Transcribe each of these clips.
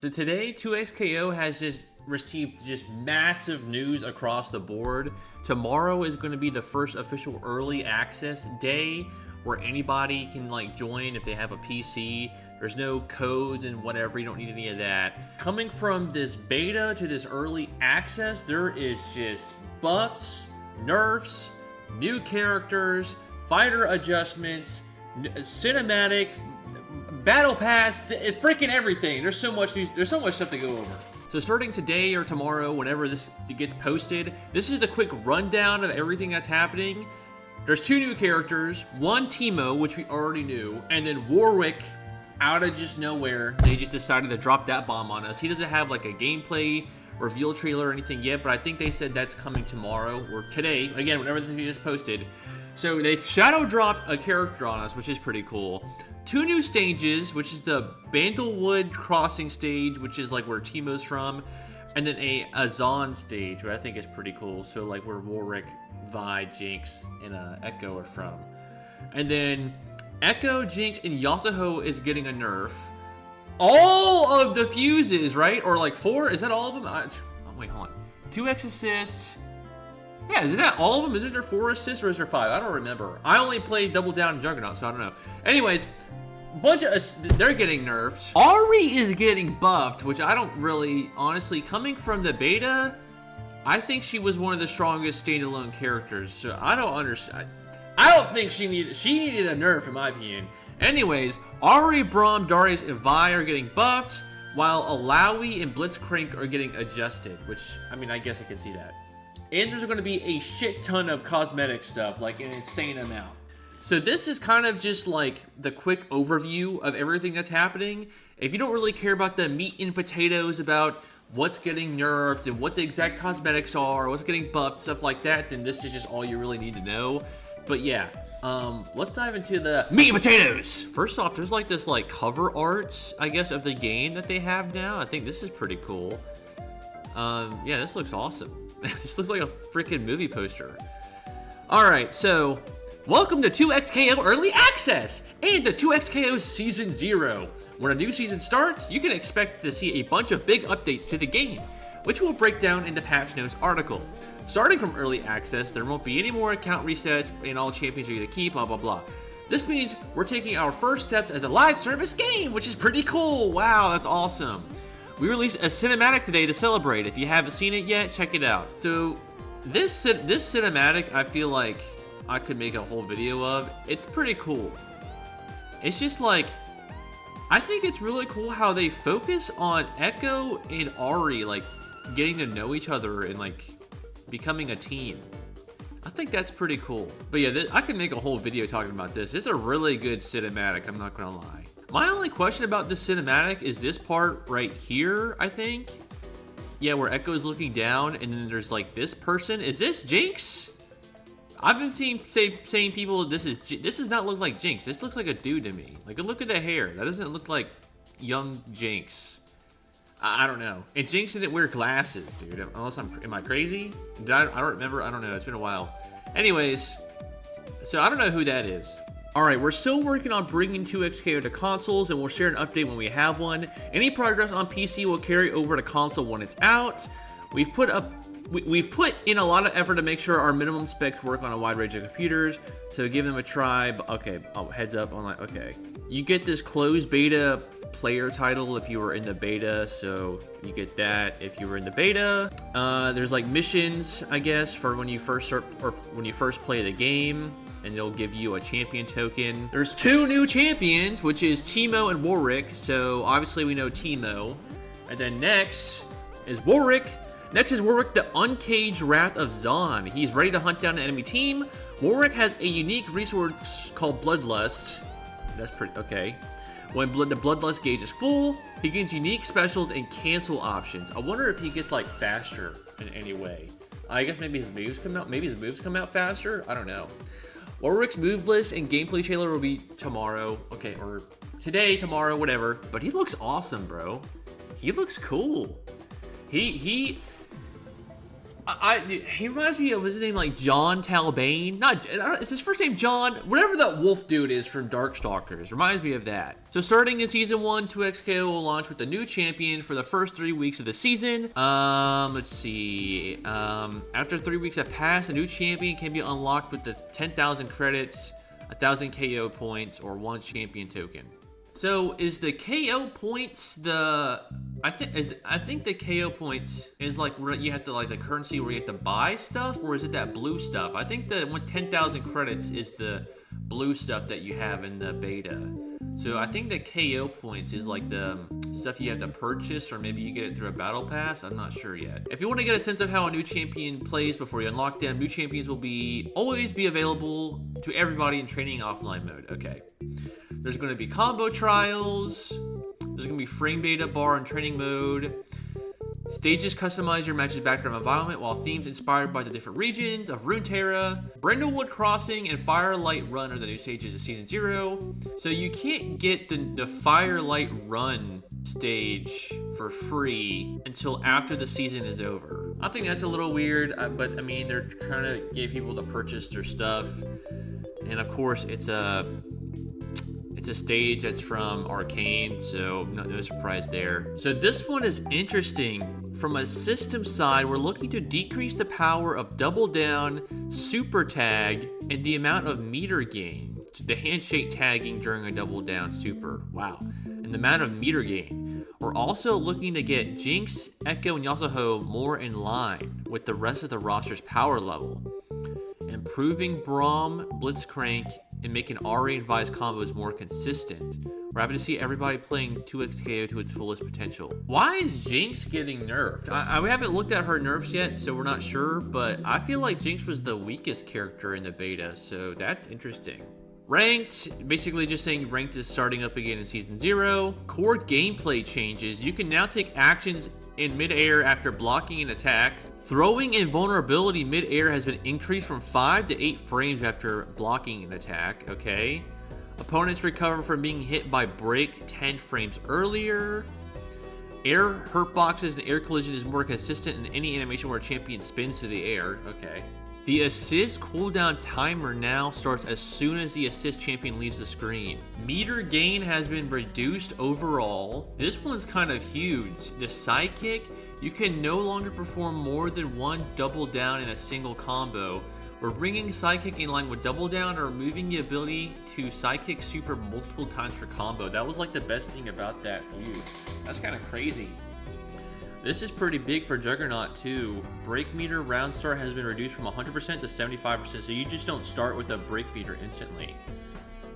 So today, 2XKO has just received just massive news across the board. Tomorrow is going to be the first official early access day where anybody can join if they have a PC. There's no codes and whatever, you don't need any of that. Coming from this beta to this early access, there is just buffs, nerfs, new characters, fighter adjustments, cinematic, battle pass, freaking everything. There's so much news, there's so much stuff to go over. So starting today or tomorrow, whenever this gets posted, this is the quick rundown of everything that's happening. There's two new characters, one Teemo, which we already knew, and then Warwick, out of just nowhere, they just decided to drop that bomb on us. He doesn't have like a gameplay reveal trailer or anything yet, but I think they said that's coming tomorrow or today, again, whenever this video is posted. So they shadow dropped a character on us, which is pretty cool. Two new stages, which is the Bandlewood Crossing stage, which is like where Teemo's from, and then a Azan stage, which I think is pretty cool. So like where Warwick, Vi, Jinx, and Echo are from. And then Echo, Jinx, and Yasuo is getting a nerf. All of the fuses, right? Or like 4? Is that all of them? Oh, wait, hold on. 2x assists. Yeah, is that all of them? Is there 4 assists or is there 5? I don't remember. I only played Double Down and Juggernaut, so I don't know. Anyways, bunch of they're getting nerfed. Ahri is getting buffed, which I don't really, honestly, coming from the beta, I think she was one of the strongest standalone characters. So I don't understand. I don't think she needed a nerf in my opinion. Anyways, Ahri, Braum, Darius, and Vi are getting buffed, while Alawi and Blitzcrank are getting adjusted, which, I mean, I guess I can see that. And there's going to be a shit ton of cosmetic stuff, like an insane amount. So this is kind of just like the quick overview of everything that's happening. If you don't really care about the meat and potatoes about what's getting nerfed and what the exact cosmetics are, what's getting buffed, stuff like that, then this is just all you really need to know. But yeah, let's dive into the meat and potatoes. First off, there's like this cover art, I guess, of the game that they have now. I think this is pretty cool. Yeah, this looks awesome. This looks like a freaking movie poster. Alright, so welcome to 2XKO Early Access and the 2XKO Season 0. When a new season starts, you can expect to see a bunch of big updates to the game, which we'll break down in the patch notes article. Starting from Early Access, there won't be any more account resets and all champions are going to keep, blah blah blah. This means we're taking our first steps as a live service game, which is pretty cool. Wow, that's awesome. We released a cinematic today to celebrate. If you haven't seen it yet, check it out. So this cinematic, I feel like I could make a whole video of. It's pretty cool. It's just like, I think it's really cool how they focus on Echo and Ahri, getting to know each other and becoming a team. I think that's pretty cool. But yeah, I can make a whole video talking about this. It's a really good cinematic, I'm not gonna lie. My only question about this cinematic is this part right here, I think. Yeah, where Echo's looking down and then there's this person. Is this Jinx? I've been saying people, this does not look like Jinx. This looks like a dude to me. Look at the hair. That doesn't look like young Jinx. I don't know. And Jinx didn't wear glasses, dude. Unless am I crazy? I don't remember. I don't know. It's been a while. Anyways, so I don't know who that is. Alright, we're still working on bringing 2XKO to consoles, and we'll share an update when we have one. Any progress on PC will carry over to console when it's out. We've put in a lot of effort to make sure our minimum specs work on a wide range of computers, so give them a try. Okay, heads up, okay. You get this closed beta player title if you were in the beta, so you get that if you were in the beta. There's missions, I guess, for when you first start or when you first play the game, and they'll give you a champion token. There's two new champions, which is Teemo and Warwick, so obviously we know Teemo. And then next is Warwick. Next is Warwick, the Uncaged Wrath of Zon. He's ready to hunt down an enemy team. Warwick has a unique resource called Bloodlust. That's pretty, okay. When the Bloodlust gauge is full, he gains unique specials and cancel options. I wonder if he gets faster in any way. I guess maybe his moves come out faster? I don't know. Warwick's move list and gameplay trailer will be tomorrow. Okay, or today, tomorrow, whatever. But he looks awesome, bro. He looks cool. He reminds me of his name, like John Talbane. Not, is his first name John? Whatever that wolf dude is from Darkstalkers. Reminds me of that. So starting in season 1, 2XKO will launch with a new champion for the first 3 weeks of the season. Let's see. After 3 weeks have passed, a new champion can be unlocked with the 10,000 credits, 1,000 KO points, or 1 champion token. So is the KO points the... I think the KO points is like where you have to, like, the currency where you have to buy stuff, or is it that blue stuff? I think the 10,000 credits is the blue stuff that you have in the beta. So I think the KO points is like the stuff you have to purchase, or maybe you get it through a battle pass. I'm not sure yet. If you want to get a sense of how a new champion plays before you unlock them, new champions will always be available to everybody in training offline mode. Okay. There's going to be combo trials. There's going to be frame data bar in training mode. Stages customize your match's background environment, while themes inspired by the different regions of Runeterra. Brindlewood Crossing and Firelight Run are the new stages of Season 0. So you can't get the Firelight Run stage for free until after the season is over. I think that's a little weird, but I mean, they're trying to get people to purchase their stuff. And of course, it's a stage that's from Arcane, so no surprise there. So this one is interesting. From a system side, we're looking to decrease the power of Double Down, Super Tag, and the amount of meter gain. The handshake tagging during a Double Down Super. Wow. And the amount of meter gain. We're also looking to get Jinx, Echo, and Yasuo more in line with the rest of the roster's power level. Improving Braum, Blitzcrank, and making Ahri and Vi's combos more consistent. We're happy to see everybody playing 2XKO to its fullest potential. Why is Jinx getting nerfed? We haven't looked at her nerfs yet, so we're not sure, but I feel like Jinx was the weakest character in the beta, so that's interesting. Ranked, basically just saying ranked is starting up again in Season 0. Core gameplay changes. You can now take actions in mid-air after blocking an attack. Throwing invulnerability mid-air has been increased from 5 to 8 frames after blocking an attack, okay. Opponents recover from being hit by break 10 frames earlier. Air hurt boxes and air collision is more consistent in any animation where a champion spins through the air, okay. The assist cooldown timer now starts as soon as the assist champion leaves the screen. Meter gain has been reduced overall. This one's kind of huge. The sidekick, you can no longer perform more than 1 double down in a single combo. We're bringing sidekick in line with double down or removing the ability to sidekick super multiple times for combo. That was like the best thing about that fuse. That's kind of crazy. This is pretty big for Juggernaut too. Break meter round start has been reduced from 100% to 75%, so you just don't start with a break meter instantly.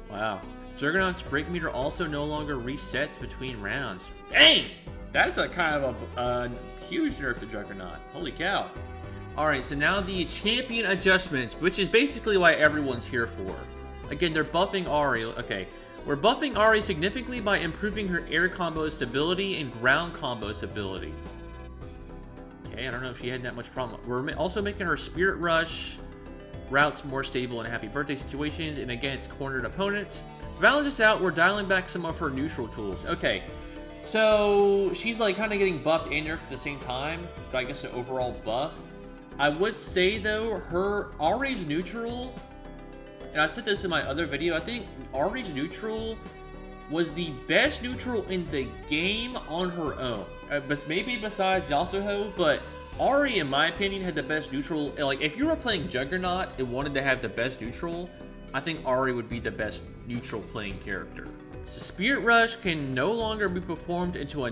Wow. Juggernaut's break meter also no longer resets between rounds. Dang! That's a kind of a huge nerf to Juggernaut. Holy cow. Alright, so now the champion adjustments, which is basically why everyone's here for. Again, they're buffing Ahri. Okay. We're buffing Ahri significantly by improving her air combo stability and ground combo stability. Okay, I don't know if she had that much problem. We're also making her Spirit Rush routes more stable in happy birthday situations and against cornered opponents. To balance this out, we're dialing back some of her neutral tools. Okay, so she's like kind of getting buffed and nerfed at the same time, so I guess an overall buff. I would say though, her Ahri's neutral, and I said this in my other video, I think Ahri's neutral was the best neutral in the game on her own. But maybe besides Yasuo, but Ahri, in my opinion, had the best neutral. Like, if you were playing Juggernaut and wanted to have the best neutral, I think Ahri would be the best neutral playing character. So Spirit Rush can no longer be performed into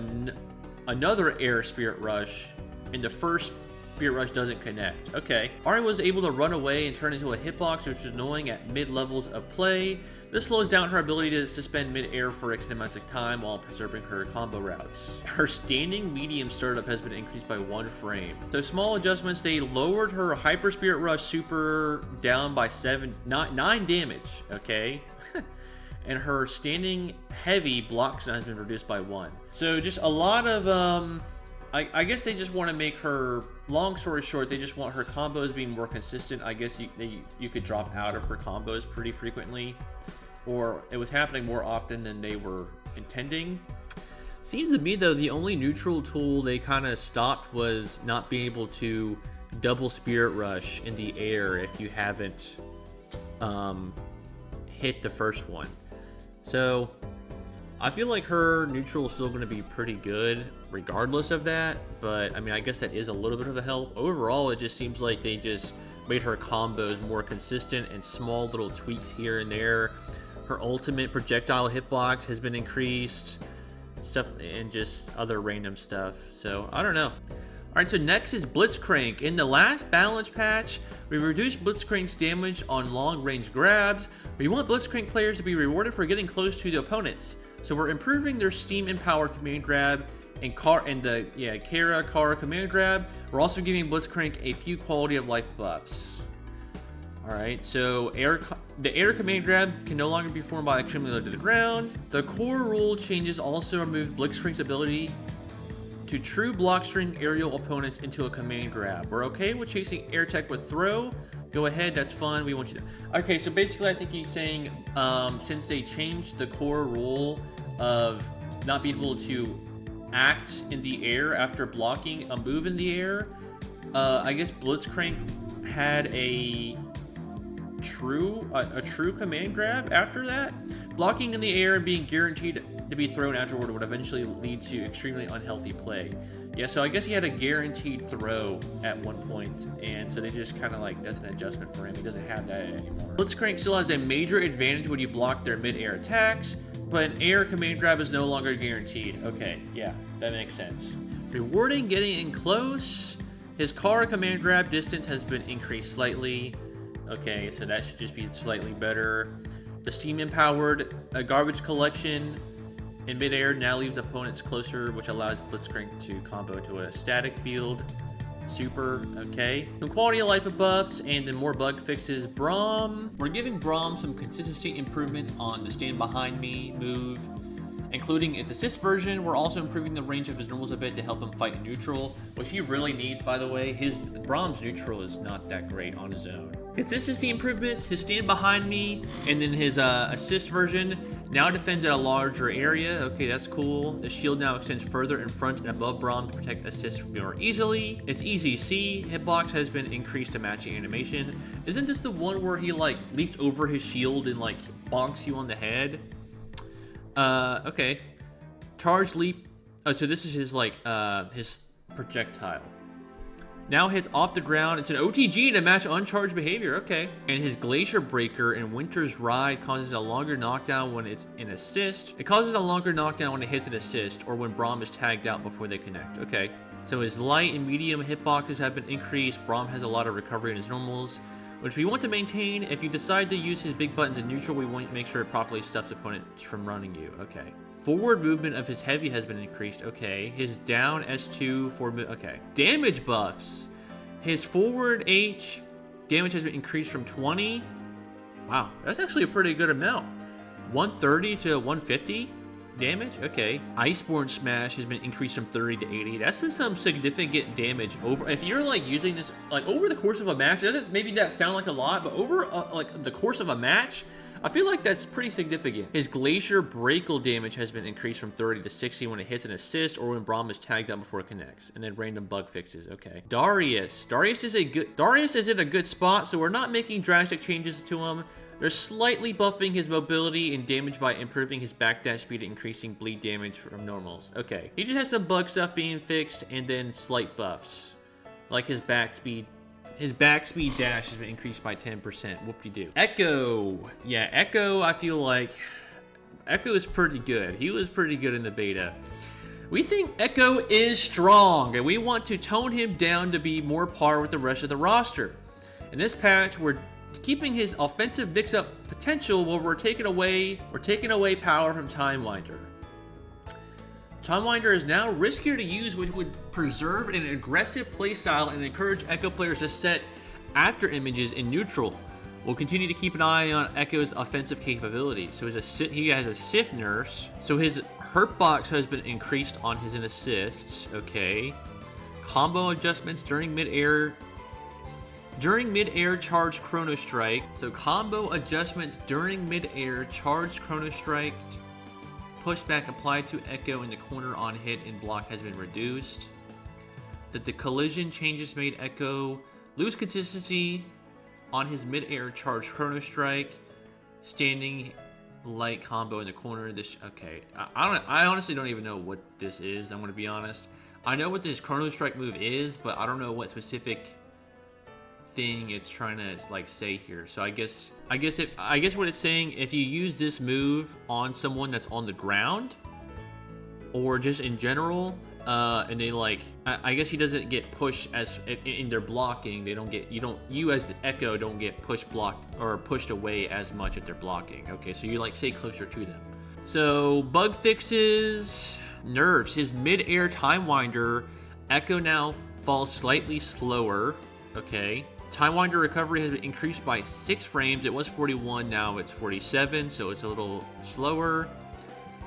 another air Spirit Rush, and the first Spirit Rush doesn't connect. Okay. Ahri was able to run away and turn into a hitbox, which is annoying at mid-levels of play. This slows down her ability to suspend mid-air for extended amounts of time while preserving her combo routes. Her standing medium startup has been increased by 1 frame. So small adjustments, they lowered her Hyper Spirit Rush super down by 9 damage, okay? And her standing heavy blocks has been reduced by 1. So just a lot of, I guess they just want to make her, long story short, they just want her combos being more consistent. I guess you could drop out of her combos pretty frequently, or it was happening more often than they were intending. Seems to me though, the only neutral tool they kind of stopped was not being able to double Spirit Rush in the air if you haven't hit the first one. So I feel like her neutral is still going to be pretty good regardless of that, but I mean, I guess that is a little bit of a help. Overall, it just seems like they just made her combos more consistent and small little tweaks here and there. Her ultimate projectile hitbox has been increased, stuff, and just other random stuff. So I don't know. All right, so next is Blitzcrank. In the last balance patch, we reduced Blitzcrank's damage on long-range grabs. We want Blitzcrank players to be rewarded for getting close to the opponents. So we're improving their Steam Empowered command grab and Kara command grab. We're also giving Blitzcrank a few quality of life buffs. All right, so the air command grab can no longer be performed by extremely low to the ground. The core rule changes also remove Blitzcrank's ability to true blockstring aerial opponents into a command grab. We're okay with chasing air tech with throw. Go ahead, that's fun. We want you to. Okay, so basically, I think he's saying since they changed the core rule of not being able to act in the air after blocking a move in the air, I guess Blitzcrank had a true command grab after that. Blocking in the air and being guaranteed to be thrown afterward would eventually lead to extremely unhealthy play. Yeah, so I guess he had a guaranteed throw at one point, and so they just kind of like, that's an adjustment for him. He doesn't have that anymore. Blitzcrank still has a major advantage when you block their mid-air attacks, but an air command grab is no longer guaranteed. Okay, yeah, that makes sense. Rewarding getting in close. His Kara command grab distance has been increased slightly. Okay, so that should just be slightly better. The Steam Empowered garbage collection in midair now leaves opponents closer, which allows Blitzcrank to combo into a static field. Super, okay. Some quality of life buffs and then more bug fixes. Braum. We're giving Braum some consistency improvements on the Stand Behind Me move, including its assist version. We're also improving the range of his normals a bit to help him fight in neutral, which he really needs, by the way. Braum's neutral is not that great on his own. Consistency improvements, his Stand Behind Me, and then his assist version now defends at a larger area. Okay, that's cool. The shield now extends further in front and above Braum to protect assist more easily. Its Easy C hitbox has been increased to matching animation. Isn't this the one where he like leaps over his shield and like bonks you on the head? Okay. Charge leap. Oh, so this is his like his projectile. Now hits off the ground. It's an OTG to match uncharged behavior. Okay. And his Glacier Breaker in Winter's Ride causes a longer knockdown when it's an assist. It causes a longer knockdown when it hits an assist or when Braum is tagged out before they connect. Okay. So his light and medium hitboxes have been increased. Braum has a lot of recovery in his normals, which we want to maintain. If you decide to use his big buttons in neutral, we want to make sure it properly stuffs opponents from running you. Okay. Forward movement of his heavy has been increased. Okay. His down S2 forward okay. Damage buffs. His forward H damage has been increased from 20. Wow, that's actually a pretty good amount. 130 to 150 damage. Okay. Iceborne Smash has been increased from 30 to 80. That's some significant damage over. If you're like using this like over the course of a match, doesn't maybe that sound like a lot, but over like the course of a match, I feel like that's pretty significant. His Glacier Breakle damage has been increased from 30 to 60 when it hits an assist or when Braum is tagged out before it connects. And then random bug fixes. Okay. Darius. Darius is in a good spot, so we're not making drastic changes to him. They're slightly buffing his mobility and damage by improving his backdash speed and increasing bleed damage from normals. Okay. He just has some bug stuff being fixed and then slight buffs. Like his back speed. His back speed dash has been increased by 10%. Whoop-de-doo. Echo. Yeah, Echo, I feel like Echo is pretty good. He was pretty good in the beta. We think Echo is strong, and we want to tone him down to be more par with the rest of the roster. In this patch, we're keeping his offensive mix-up potential while we're taking away power from Time Winder. Time Winder is now riskier to use, which would preserve an aggressive playstyle and encourage Echo players to set after images in neutral. We'll continue to keep an eye on Echo's offensive capabilities. So he has a Sith Nurse. So his hurt box has been increased on his assists. Okay. Combo adjustments during mid-air charged Chrono Strike. So combo adjustments during mid-air charged Chrono Strike. Pushback applied to Echo in the corner on hit and block has been reduced. that the collision changes made Echo lose consistency on his mid-air charge Chrono Strike, standing light combo in the corner. This okay. I honestly don't even know what this is. I'm gonna be honest. I know what this Chrono Strike move is, but I don't know what specific thing it's trying to like say here. So I guess what it's saying, if you use this move on someone that's on the ground or just in general, and they like, I guess he doesn't get pushed as in their blocking. They don't get, you as the Echo don't get blocked or pushed away as much if they're blocking. Okay, so you like stay closer to them. So bug fixes, nerfs. His mid-air time winder, Echo now falls slightly slower. Okay. Time winder recovery has been increased by 6 frames. It was 41, now it's 47, so it's a little slower.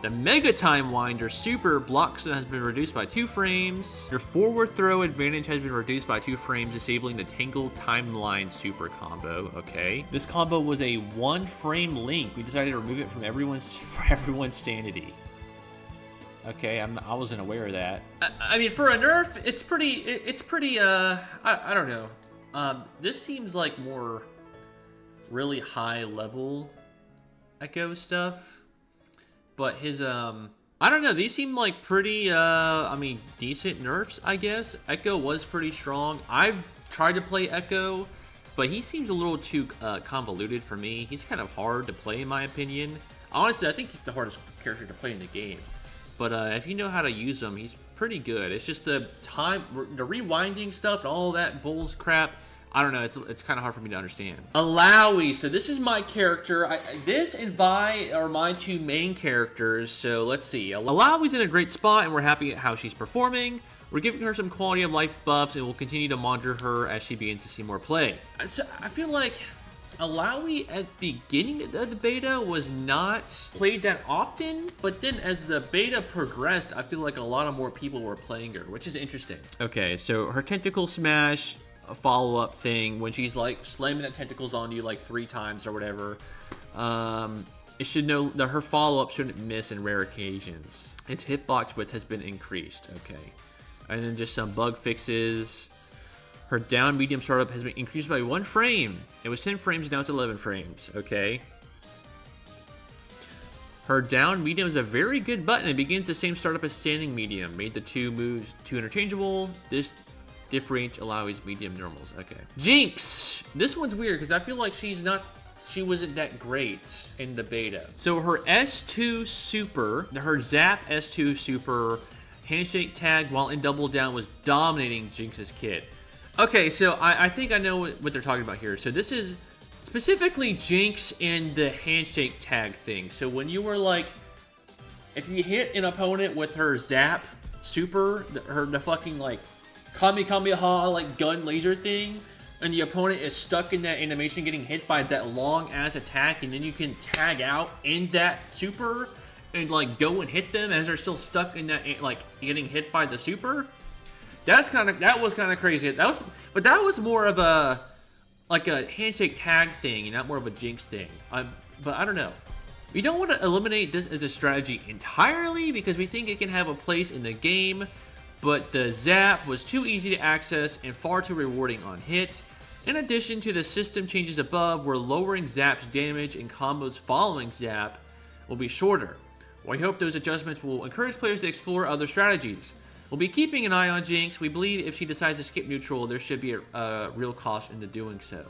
The Mega Time Winder Super block stun has been reduced by 2 frames. Your forward throw advantage has been reduced by 2 frames, disabling the Tangled Timeline Super combo. Okay. This combo was a 1-frame link. We decided to remove it from everyone's sanity. Okay, I wasn't aware of that. I mean, for a nerf, it's pretty, I don't know. This seems like more really high level Echo stuff. But his, I don't know, these seem like pretty, I mean, decent nerfs, I guess. Echo was pretty strong. I've tried to play Echo, but he seems a little too convoluted for me. He's kind of hard to play, in my opinion. Honestly, I think he's the hardest character to play in the game. But if you know how to use him, he's pretty good. It's just the rewinding stuff and all that bulls crap. I don't know, it's kind of hard for me to understand. Alawi, so this is my character. This and Vi are my 2 main characters, so let's see. Alawi's in a great spot, and we're happy at how she's performing. We're giving her some quality of life buffs, and we'll continue to monitor her as she begins to see more play. So I feel like Alawi at the beginning of the beta was not played that often, but then as the beta progressed, I feel like a lot of more people were playing her, which is interesting. Okay, so her Tentacle Smash, a follow-up thing when she's like slamming the tentacles on you like 3 times or whatever. It should know that her follow-up shouldn't miss in rare occasions. Its hitbox width has been increased. Okay, and then just some bug fixes. Her down medium startup has been increased by 1 frame. It was 10 frames, now it's 11 frames. Okay. Her down medium is a very good button. It begins the same startup as standing medium. Made the 2 moves 2 interchangeable. This differentiate Alawi's medium normals. Okay. Jinx! This one's weird because I feel like she wasn't that great in the beta. So her S2 Super, her Zap S2 Super handshake tag while in double down was dominating Jinx's kit. Okay, so I think I know what they're talking about here. So this is specifically Jinx and the handshake tag thing. So when you were like, if you hit an opponent with her Zap Super, the fucking like Kamehameha like gun laser thing, and the opponent is stuck in that animation getting hit by that long ass attack, and then you can tag out in that super and like go and hit them as they're still stuck in that like getting hit by the super. That was kind of crazy. But that was more of a like a handshake tag thing and not more of a Jinx thing. But I don't know. We don't want to eliminate this as a strategy entirely because we think it can have a place in the game. But the Zap was too easy to access and far too rewarding on hit. In addition to the system changes above, where lowering Zap's damage and combos following Zap will be shorter. We hope those adjustments will encourage players to explore other strategies. We'll be keeping an eye on Jinx. We believe if she decides to skip neutral, there should be a real cost into doing so.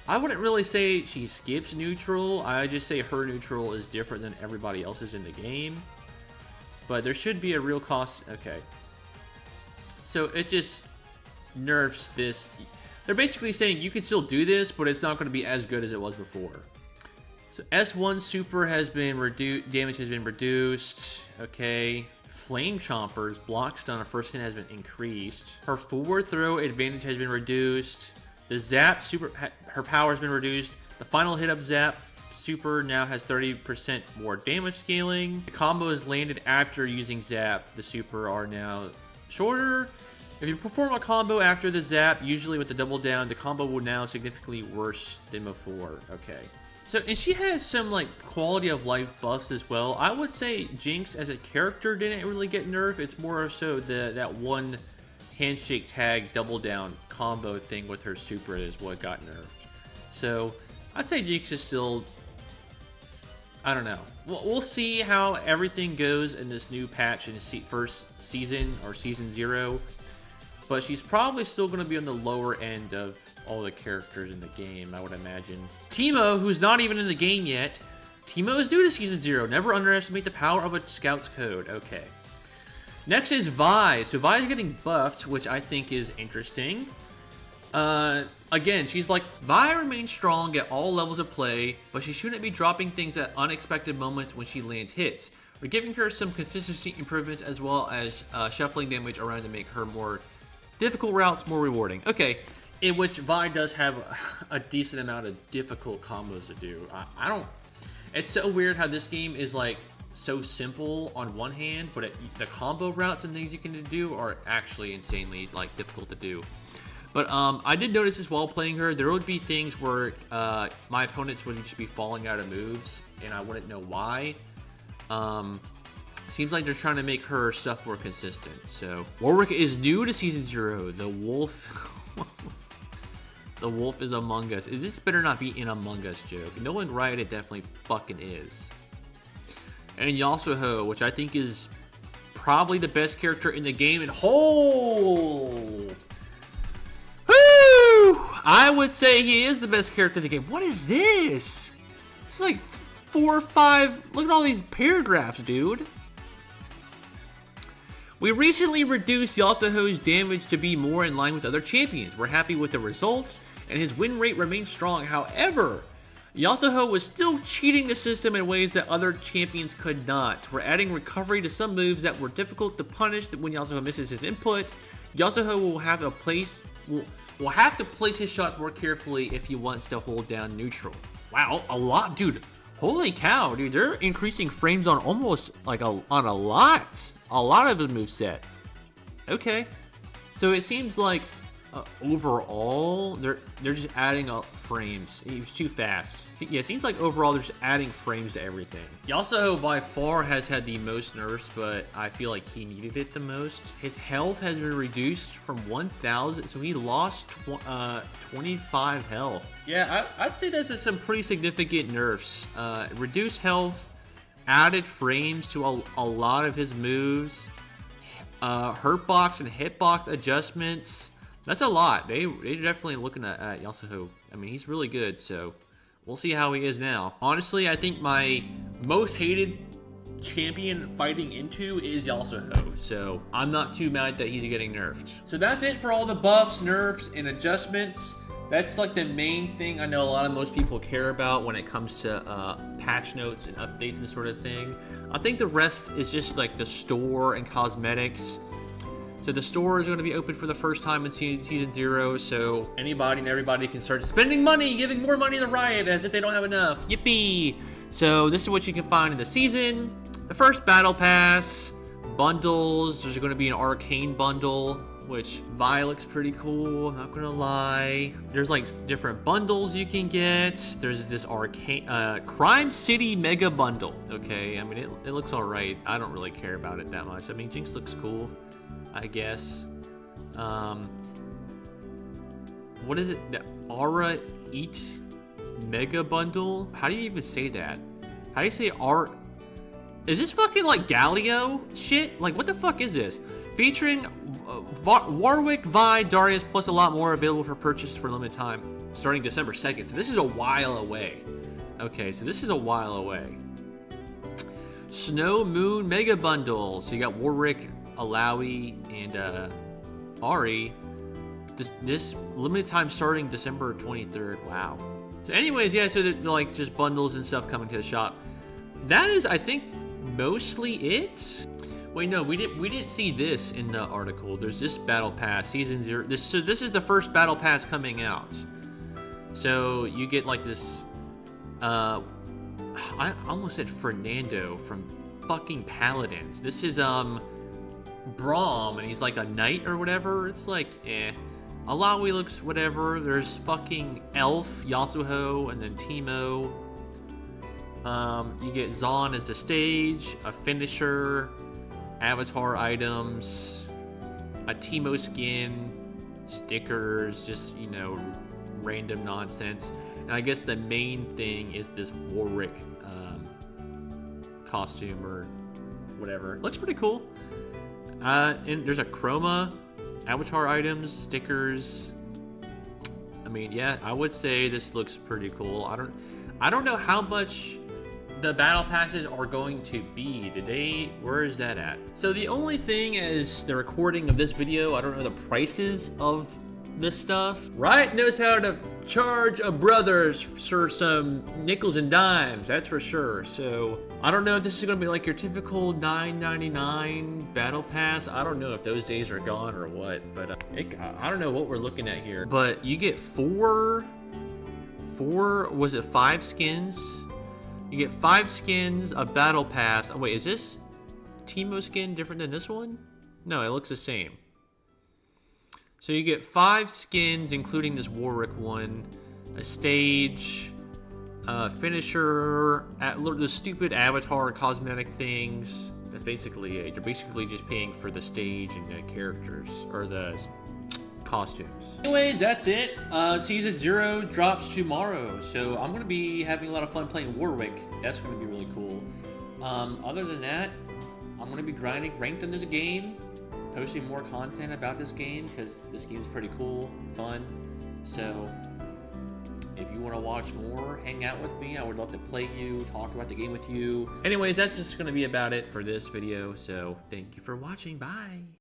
I wouldn't really say she skips neutral. I just say her neutral is different than everybody else's in the game. But there should be a real cost. Okay. So it just nerfs this. They're basically saying you can still do this, but it's not going to be as good as it was before. So S1 Super has been reduced. Damage has been reduced. Okay. Flame Chomper's block stun on first hit has been increased. Her forward throw advantage has been reduced. The Zap Super, her power has been reduced. The final hit up Zap Super now has 30% more damage scaling. The combos landed after using Zap, the Super, are now shorter. If you perform a combo after the Zap, usually with the double down, the combo will now significantly worse than before. Okay. So, and she has some like quality of life buffs as well. I would say Jinx as a character didn't really get nerfed. It's more so that one handshake tag double down combo thing with her super is what got nerfed. So I'd say Jinx is still, I don't know. We'll see how everything goes in this new patch in the first season or season 0. But she's probably still going to be on the lower end of all the characters in the game, I would imagine. Teemo, who's not even in the game yet. Teemo is new to season 0. Never underestimate the power of a scout's code. Okay. Next is Vi. So Vi is getting buffed, which I think is interesting. Again, she's like, Vi remains strong at all levels of play, but she shouldn't be dropping things at unexpected moments when she lands hits. We're giving her some consistency improvements as well as shuffling damage around to make her more difficult routes more rewarding. Okay, in which Vi does have a decent amount of difficult combos to do. I don't... It's so weird how this game is like so simple on one hand, but the combo routes and things you can do are actually insanely like difficult to do. But I did notice this while playing her. There would be things where my opponents would just be falling out of moves, and I wouldn't know why. Seems like they're trying to make her stuff more consistent. So Warwick is new to season 0. The wolf, the wolf is among us. Is this better not be an Among Us joke? Knowing Riot, it definitely fucking is. And Yasuo, which I think is probably the best character in the game. And I would say he is the best character in the game. What is this? It's like 4 or 5. Look at all these paragraphs, dude. We recently reduced Yasuo's damage to be more in line with other champions. We're happy with the results, and his win rate remains strong. However, Yasuo was still cheating the system in ways that other champions could not. We're adding recovery to some moves that were difficult to punish when Yasuo misses his input. Yasuo will have a place... will have to place his shots more carefully if he wants to hold down neutral. Wow, a lot, dude. Holy cow, dude. They're increasing frames on almost like on a lot of the moveset. Okay, so it seems like overall they're just adding up frames. It was too fast. Yeah, it seems like overall they're just adding frames to everything. Yasuo by far has had the most nerfs, but I feel like he needed it the most. His health has been reduced from 1,000, so he lost 25 health. Yeah, I'd say that's some pretty significant nerfs. Reduced health, added frames to a lot of his moves, hurtbox and hitbox adjustments. That's a lot. They're definitely looking at Yasuo. I mean, he's really good, so we'll see how he is now. Honestly, I think my most hated champion fighting into is Yasuo, so I'm not too mad that he's getting nerfed. So that's it for all the buffs, nerfs, and adjustments. That's like the main thing I know a lot of most people care about when it comes to patch notes and updates and sort of thing. I think the rest is just like the store and cosmetics. So the store is going to be open for the first time in season 0, so anybody and everybody can start spending money, giving more money to Riot as if they don't have enough. Yippee! So this is what you can find in the season. The first battle pass, bundles. There's going to be an arcane bundle, which Vi looks pretty cool, I'm not going to lie. There's like different bundles you can get. There's this arcane Crime City mega bundle. Okay, I mean it looks all right. I don't really care about it that much. I mean Jinx looks cool, I guess. What is it? The Aura Eat Mega Bundle? How do you even say that? How do you say Aura? Is this fucking like Galio shit? Like what the fuck is this? Featuring Warwick, Vi, Darius, plus a lot more available for purchase for a limited time starting December 2nd. So this is a while away. Okay, so this is a while away. Snow Moon Mega Bundle. So you got Warwick, Alawi, and Ari. This limited time starting December 23rd. Wow. So anyways, yeah, so they're like just bundles and stuff coming to the shop. That is, I think, mostly it. Wait, no, we didn't see this in the article. There's this battle pass, season 0. This is the first battle pass coming out. So you get like this. I almost said Fernando from fucking Paladins. This is Braum, and he's like a knight or whatever. It's like Alawi looks whatever. There's fucking Elf, Yasuo, and then Teemo. You get Zon as the stage, a finisher, avatar items. a Teemo skin, stickers, just, you know, random nonsense. And I guess the main thing is this Warwick costume or whatever. Looks pretty cool. And there's a chroma, avatar items, stickers. I mean, yeah, I would say this looks pretty cool. I don't know how much the battle passes are going to be. Where is that at? So the only thing is the recording of this video, I don't know the prices of this stuff. Riot knows how to charge a brother for some nickels and dimes, that's for sure. So I don't know if this is gonna be like your typical $9.99 battle pass. I don't know if those days are gone or what, but I don't know what we're looking at here. But you get was it 5 skins? You get 5 skins, a battle pass. Oh wait, is this Teemo skin different than this one? No, it looks the same. So you get 5 skins, including this Warwick one, a stage, finisher, the stupid avatar cosmetic things. That's basically it. You're basically just paying for the stage and the characters, or the costumes. Anyways, that's it. Season 0 drops tomorrow, so I'm gonna be having a lot of fun playing Warwick. That's gonna be really cool. Other than that, I'm gonna be grinding ranked in this game, posting more content about this game because this game is pretty cool, fun. So if you want to watch more, hang out with me. I would love to play you, talk about the game with you. Anyways, that's just gonna be about it for this video. So thank you for watching. Bye.